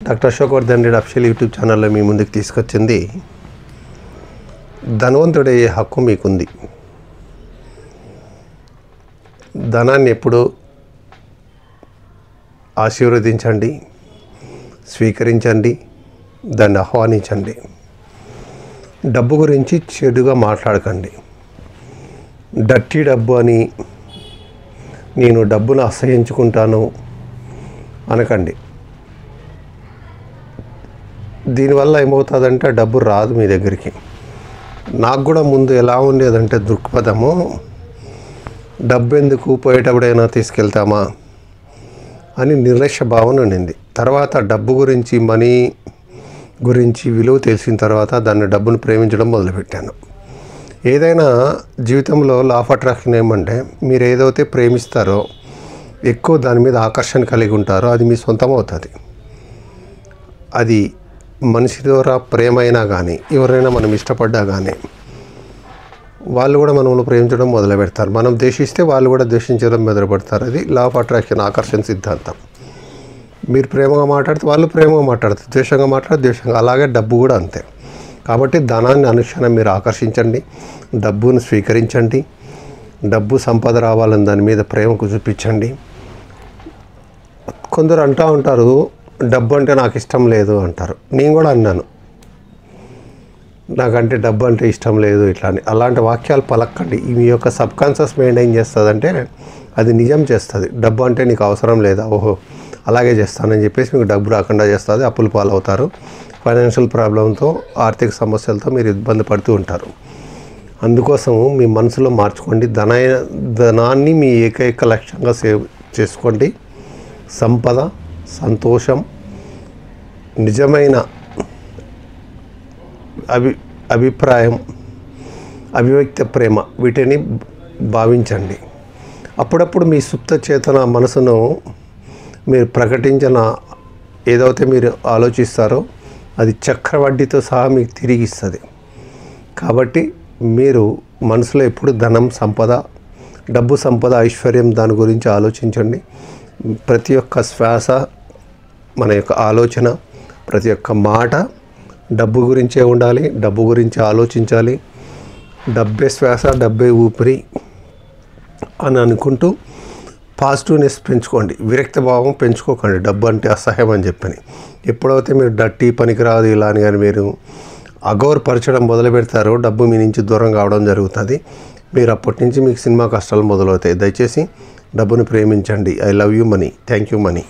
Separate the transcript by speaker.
Speaker 1: Doctor Ashok Vardhan Reddy official YouTube ఛానల్లో మీ ముందుకు తీసుకొచ్చింది ధనవంతుడయ్యే హక్కు మీకుంది. ధనాన్ని ఎప్పుడు ఆశీర్వదించండి, స్వీకరించండి, దాన్ని ఆహ్వానించండి. డబ్బు గురించి చెడుగా మాట్లాడకండి. డర్టీ డబ్బు అని, నేను డబ్బును అసహ్యించుకుంటాను అనకండి. దీనివల్ల ఏమవుతుందంటే డబ్బు రాదు మీ దగ్గరికి. నాకు కూడా ముందు ఎలా ఉండేదంటే దృక్పథము, డబ్బు ఎందుకు, పోయేటప్పుడైనా తీసుకెళ్తామా అని నిర్లక్ష్య భావన ఉండింది. తర్వాత డబ్బు గురించి, మనీ గురించి విలువ తెలిసిన తర్వాత డబ్బును ప్రేమించడం మొదలుపెట్టాను. ఏదైనా జీవితంలో లా ఆఫ్ అట్రాక్షన్ ఏమంటే, మీరు ఏదైతే ప్రేమిస్తారో ఎక్కువ దాని మీద ఆకర్షణ కలిగి ఉంటారో అది మీ సొంతం అవుతుంది. అది మనిషి ద్వారా ప్రేమ అయినా కానీ, ఎవరైనా మనం ఇష్టపడ్డా కానీ వాళ్ళు కూడా మనల్ని ప్రేమించడం మొదలు పెడతారు. మనం ద్వేషిస్తే వాళ్ళు కూడా ద్వేషించడం మొదలు పెడతారు. అది లా ఆఫ్ అట్రాక్షన్, ఆకర్షణ సిద్ధాంతం. మీరు ప్రేమగా మాట్లాడితే వాళ్ళు ప్రేమగా మాట్లాడతారు, ద్వేషంగా మాట్లాడితే ద్వేషంగా. అలాగే డబ్బు కూడా అంతే. కాబట్టి ధనాన్ని అనుక్షణం మీరు ఆకర్షించండి, డబ్బును స్వీకరించండి. డబ్బు సంపద రావాలని దాని మీద ప్రేమకు చూపించండి. కొందరు అంటూ ఉంటారు, డబ్బు అంటే నాకు ఇష్టం లేదు అంటారు. నేను కూడా అన్నాను, నాకంటే డబ్బు అంటే ఇష్టం లేదు ఇట్లా అని. అలాంటి వాక్యాలు పలకండి. మీ యొక్క సబ్కాన్షియస్ మైండ్ ఏం చేస్తుందంటే అది నిజం చేస్తుంది. డబ్బు అంటే నీకు అవసరం లేదా, ఓహో అలాగే చేస్తానని చెప్పేసి మీకు డబ్బు రాకుండా చేస్తుంది. అప్పులు పాలవుతారు. ఫైనాన్షియల్ ప్రాబ్లంతో, ఆర్థిక సమస్యలతో మీరు ఇబ్బంది పడుతూ ఉంటారు. అందుకోసం మీ మనసులో మార్చుకోండి. ధనాన్ని మీ ఏకైక లక్ష్యంగా సేవ్ చేసుకోండి. సంపద, సంతోషం, నిజమైన అభిప్రాయం, అభివ్యక్త ప్రేమ, వీటిని భావించండి. అప్పుడప్పుడు మీ సుప్త చేతన మనసును మీరు ప్రకటించిన ఏదైతే మీరు ఆలోచిస్తారో అది చక్రవడ్డీతో సహా మీకు తిరిగి ఇస్తుంది. కాబట్టి మీరు మనసులో ఎప్పుడు ధనం, సంపద, డబ్బు, సంపద, ఐశ్వర్యం దాని గురించి ఆలోచించండి. ప్రతి ఒక్క శ్వాస, మన యొక్క ఆలోచన, ప్రతి ఒక్క మాట డబ్బు గురించే ఉండాలి. డబ్బు గురించి ఆలోచించాలి. డబ్బే శ్వాస, డబ్బే ఊపిరి అని అనుకుంటూ పాజిటివ్నెస్ పెంచుకోండి. విరక్త భావం పెంచుకోకండి. డబ్బు అంటే అసహ్యం అని చెప్పని. ఎప్పుడైతే మీరు డర్టీ, పనికిరాదు ఇలా అని కానీ మీరు అగౌరపరచడం మొదలు పెడతారో డబ్బు మీ నుంచి దూరం కావడం జరుగుతుంది. మీరు అప్పటి నుంచి మీకు సినిమా కష్టాలు మొదలవుతాయి. దయచేసి డబ్బును ప్రేమించండి. I love you money. Thank you money.